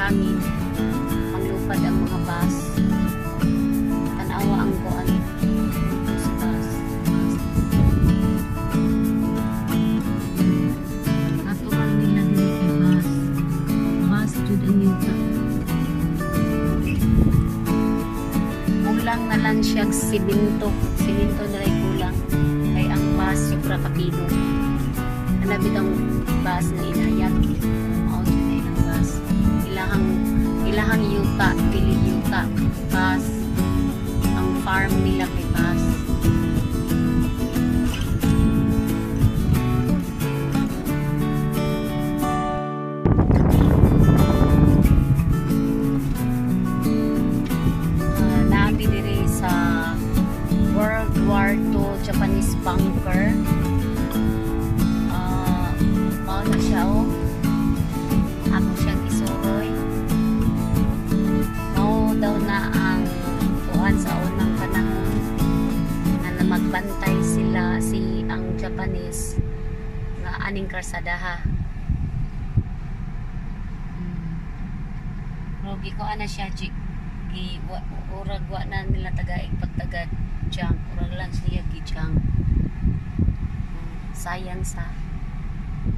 hangin. Panglupad ang mga bus. Tanawa ang kuan sa bus. Natural nila dili kay bus. Bus jud ang yuta. Kulang na lang siya siminto. Siminto na rin kulang. Kay ang bus sobra kapino. Hanapit ang bus na inayat. Mao jud na ilang bus. Ilahang yuta, dili yuta. Bus. Ang farm nila kay bus. Nabi diri sa World War II Japanese bunker. Mao na siya ako siyang isuroy. Mao daw na ang kuan sa unang panahon na magbantay sila ang Japanese nga aning karsadaha. Rogi ko ana siya urag wa na nila tagaig pagtagad junk urag lang siya gijang sayang sa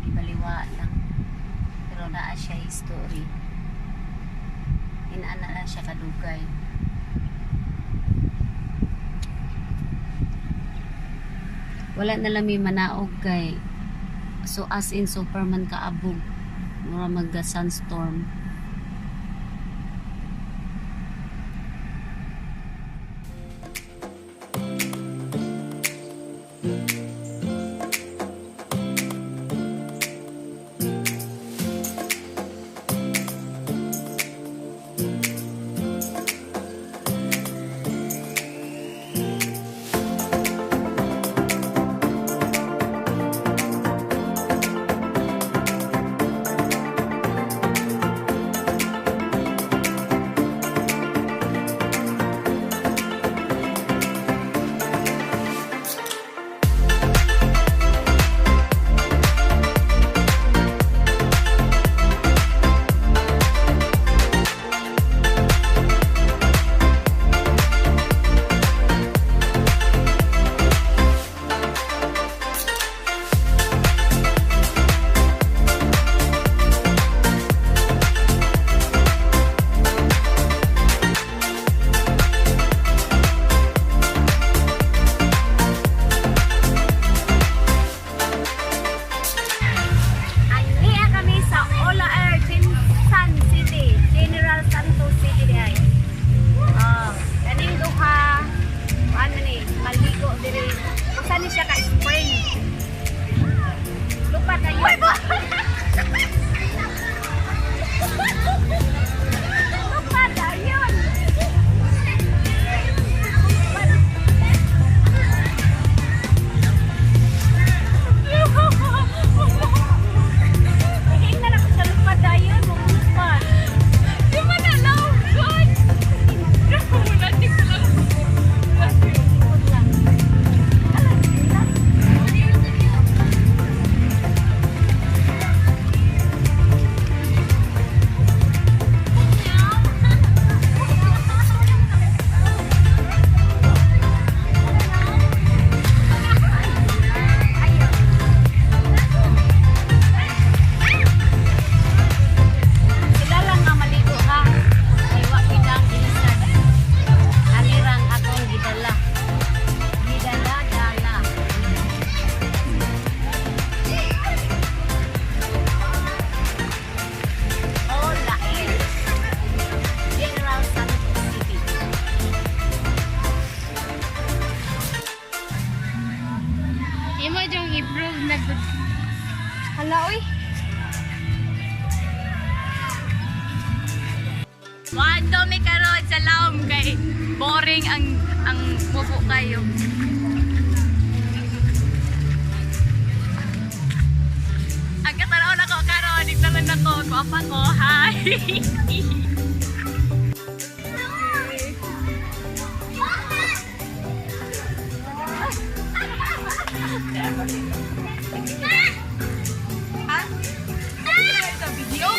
ibaliwa lang pero naa siya history inaana na siya kadugay. Wala na lang may manaog kay so as in Superman kaabog mura magga sunstorm. Saan siya ka-spring? Lupa na yun. Lupa na yun. Tingnan ako sa lupa na yun. Lupa. Di ba na lang? God! Hala, uy. Wado may karon sa laom kay boring ang mupo kayo. Ang katanaw na ko karon, naglalan ako, guwapa ko, hi. Ha? Video?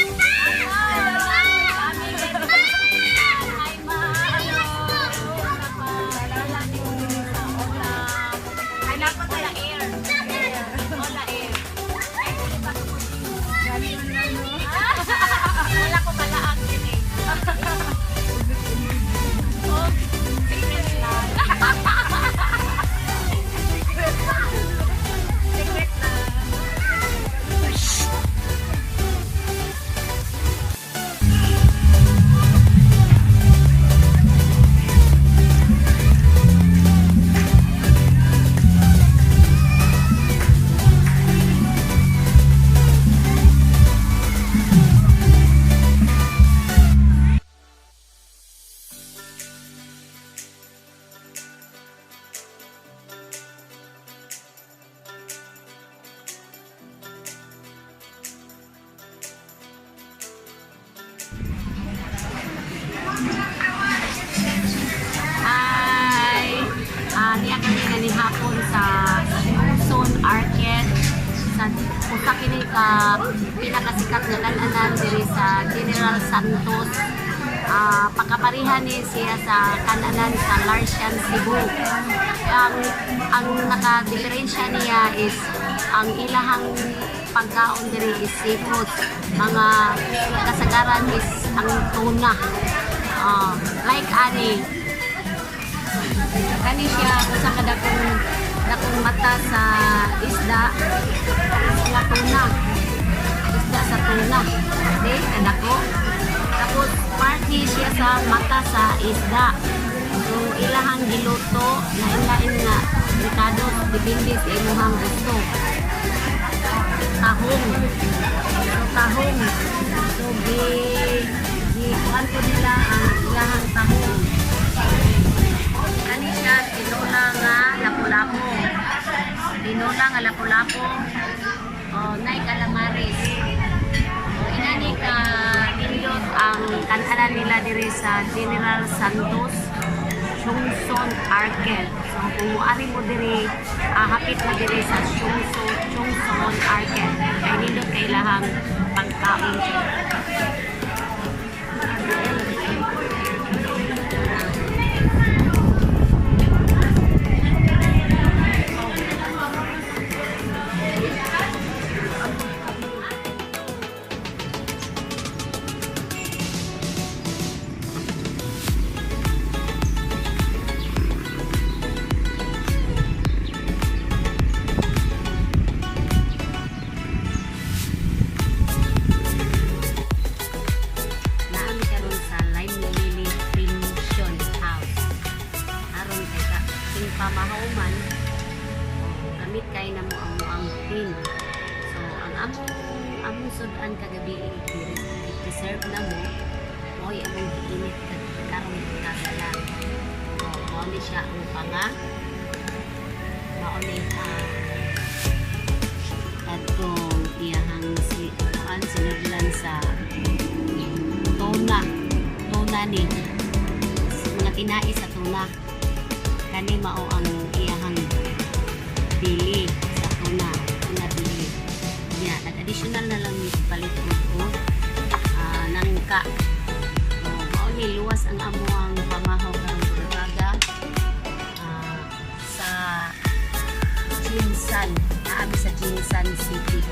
Hi! Niya kami na ni hapon sa Luzon Arcade sa usa kini ka pinakasikat nga kananan diri sa General Santos. Pagkaparihan ni siya sa kananan sa Larsian, Cebu. Ang naka-diferensya niya is ang ilahang pagkaon diri is seafood. Mga kasagaran is ang tuna. Like ani. Kani siya usa ka dakong mata sa isda nga tuna. Isda sa tuna. Okay, kadako. Tapos party siya sa mata sa isda. So ilahang giluto na ilain nga ricado depende sa imong gusto. Tahong. So tahong. So kuanto nila ang ilahang tahong. Kani siya tinola nga lapu-lapu. Tinola nga lapu-lapu. Nay calamares. Inani ka nindot ang kananan nila diri sa General Santos, Chungson Arcade. So kung muari mo diri, hapit mo diri sa Chungson Arcade. Kay nindot kay lahang pagkaon siya. Pamahuman gamit kay na mo ang tin. So ang among sudan kagabi i-preserve na mo mo'y among init karon kagalang. So mao ni siya ang panga mao ni atong iyahang sinudlan sa tuna ni mga tinai sa tuna. Kani mao ang iyahang bili sa tuna bili. Ya, nag-additional na lang ni palit ko nangka. Mao ni luwas ang amo ang pamahaw karong buraga sa Jinsan, naabi sa Jinsan City.